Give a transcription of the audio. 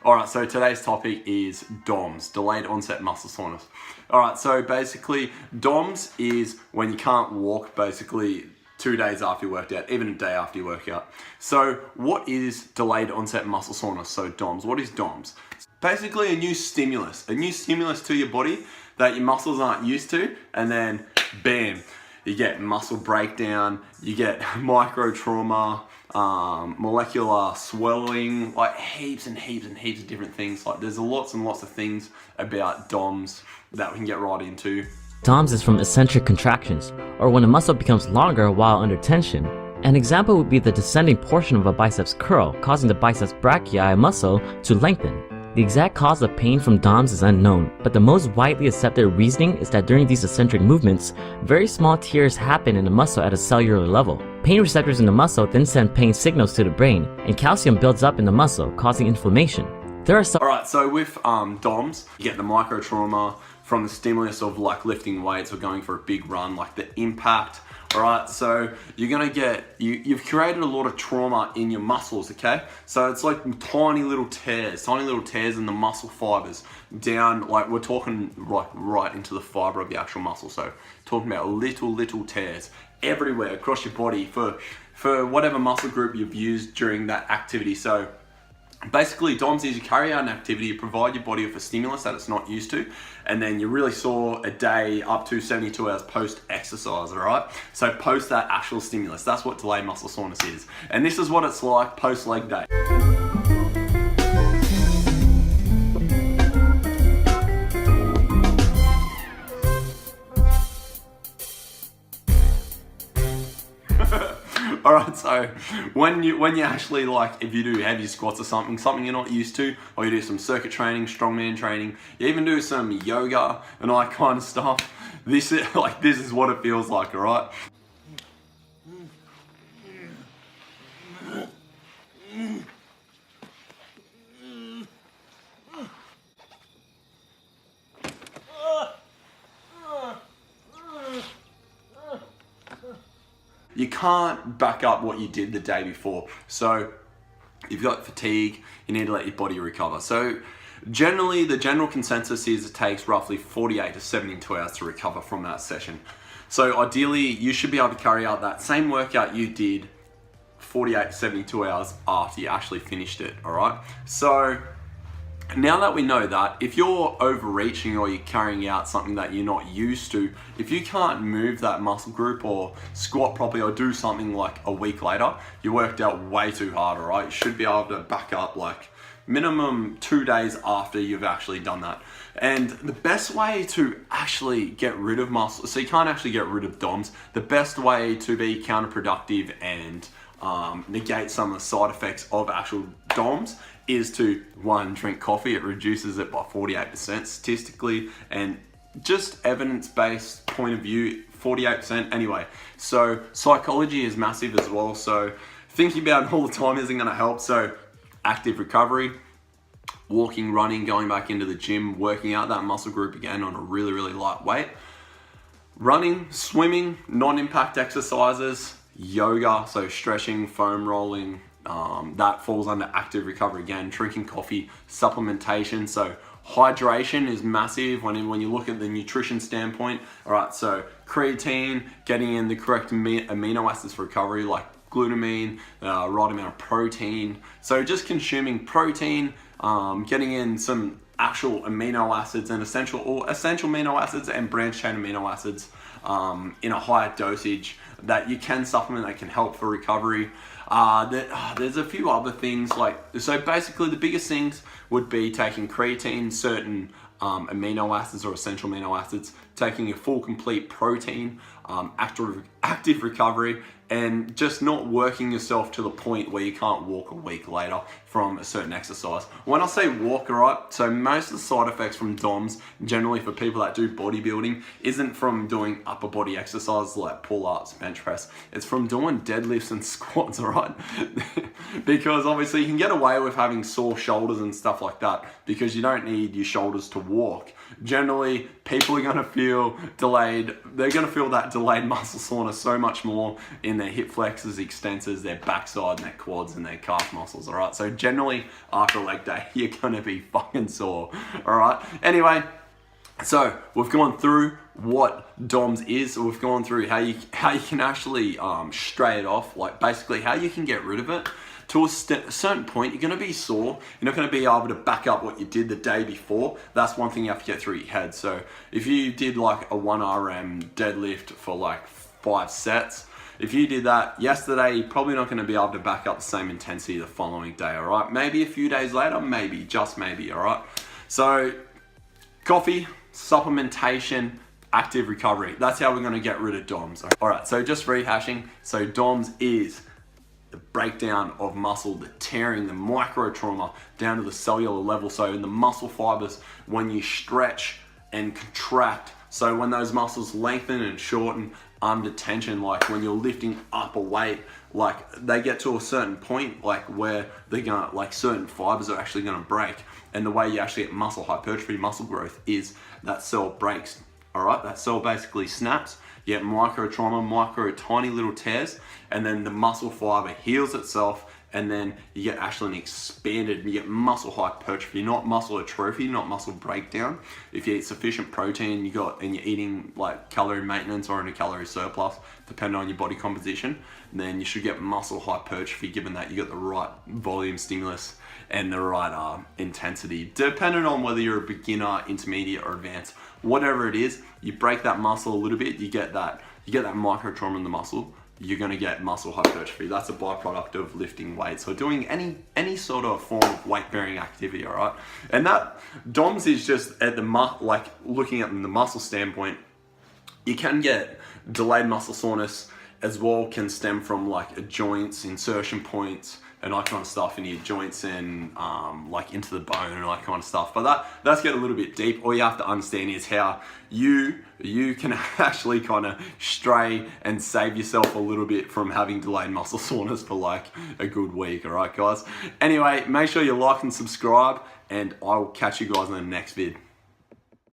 Alright, so today's topic is DOMS, delayed onset muscle soreness. Alright, so basically DOMS is when you can't walk basically 2 days after you worked out, even a day after you work out. So what is delayed onset muscle soreness? So DOMS, what is DOMS? Basically a new stimulus to your body that your muscles aren't used to, and then bam, you get muscle breakdown, you get micro trauma, molecular swelling, like heaps and heaps of different things. Like there's lots and lots of things about DOMS that we can get right into. DOMS is from eccentric contractions, or when a muscle becomes longer while under tension. An example would be the descending portion of a biceps curl, causing the biceps brachii muscle to lengthen. The exact cause of pain from DOMS is unknown, but the most widely accepted reasoning is that during these eccentric movements, very small tears happen in the muscle at a cellular level. Pain receptors in the muscle then send pain signals to the brain, and calcium builds up in the muscle, causing inflammation. There are some... Alright, so with DOMS, you get the micro trauma from the stimulus of like lifting weights or going for a big run, like the impact. Alright, so you're gonna get, you've created a lot of trauma in your muscles, okay? So it's like tiny little tears in the muscle fibers down, like we're talking right into the fiber of the actual muscle. So talking about little tears everywhere across your body for whatever muscle group you've used during that activity. So basically, DOMS is you carry out an activity, you provide your body with a stimulus that it's not used to, and then you really saw a day up to 72 hours post-exercise, all right? So post that actual stimulus, that's what delayed muscle soreness is. And this is what it's like post-leg day. Alright, so when you actually, like, if you do heavy squats or something you're not used to, or you do some circuit training, strongman training, you even do some yoga and all that kind of stuff, this is what it feels like, alright? You can't back up what you did the day before. So you've got fatigue, you need to let your body recover. So generally, the general consensus is it takes roughly 48 to 72 hours to recover from that session. So ideally, you should be able to carry out that same workout you did 48 to 72 hours after you actually finished it, all right? So now that we know that, if you're overreaching or you're carrying out something that you're not used to, if you can't move that muscle group or squat properly or do something like a week later, you worked out way too hard, all right? You should be able to back up like minimum 2 days after you've actually done that. And the best way to actually get rid of muscle, so you can't actually get rid of DOMS, the best way to be counterproductive and negate some of the side effects of actual DOMS is to, one, drink coffee. It reduces it by 48% statistically, and just evidence-based point of view, 48% anyway. So psychology is massive as well. So thinking about it all the time isn't gonna help. So active recovery, walking, running, going back into the gym, working out that muscle group again on a really light weight. Running, swimming, non-impact exercises, yoga, so stretching, foam rolling, that falls under active recovery again. Drinking coffee, supplementation, so hydration is massive when you look at the nutrition standpoint. All right, so creatine, getting in the correct amino acids for recovery, like glutamine, right amount of protein. So just consuming protein, getting in some actual amino acids and essential amino acids and branched chain amino acids in a higher dosage that you can supplement that can help for recovery. There's a few other things so basically the biggest things would be taking creatine, certain amino acids or essential amino acids, taking a full complete protein, active recovery, and just not working yourself to the point where you can't walk a week later from a certain exercise. When I say walk, alright, so most of the side effects from DOMS, generally for people that do bodybuilding, isn't from doing upper body exercises like pull-ups, bench press. It's from doing deadlifts and squats, alright? Because obviously you can get away with having sore shoulders and stuff like that because you don't need your shoulders to walk, generally people are gonna feel delayed. They're gonna feel that delayed muscle soreness so much more in their hip flexors, extensors, their backside, and their quads, and their calf muscles, all right? So generally, after a leg day, you're gonna be fucking sore, all right? Anyway, so we've gone through what DOMS is. We've gone through how you can actually stray it off, like basically how you can get rid of it. To a certain point, you're going to be sore. You're not going to be able to back up what you did the day before. That's one thing you have to get through your head. So if you did like a 1RM deadlift for like 5 sets, if you did that yesterday, you're probably not going to be able to back up the same intensity the following day, all right? Maybe a few days later, maybe, just maybe, all right? So coffee, supplementation, active recovery. That's how we're going to get rid of DOMS. All right, so just rehashing. So DOMS is the breakdown of muscle, the tearing, the micro trauma down to the cellular level. So in the muscle fibers, when you stretch and contract, so when those muscles lengthen and shorten under tension, like when you're lifting up a weight, like they get to a certain point, like where they're gonna, like certain fibers are actually gonna break. And the way you actually get muscle hypertrophy, muscle growth, is that cell breaks. All right, that cell basically snaps. You get micro trauma, micro tiny little tears, and then the muscle fiber heals itself, and then you get actually an expanded, you get muscle hypertrophy, not muscle atrophy, not muscle breakdown. If you eat sufficient protein, and you're eating like calorie maintenance or in a calorie surplus, depending on your body composition, then you should get muscle hypertrophy, given that you got the right volume stimulus and the right intensity. Depending on whether you're a beginner, intermediate, or advanced, whatever it is, you break that muscle a little bit, you get that micro trauma in the muscle, you're gonna get muscle hypertrophy. That's a byproduct of lifting weights or doing any sort of form of weight-bearing activity, all right? And that DOMS is just at like looking at the muscle standpoint. You can get delayed muscle soreness as well, can stem from like joints, insertion points, and that kind of stuff in your joints and like into the bone and all that kind of stuff. But that's get a little bit deep. All you have to understand is how you can actually kind of stray and save yourself a little bit from having delayed muscle soreness for like a good week. All right, guys. Anyway, make sure you like and subscribe, and I will catch you guys in the next vid.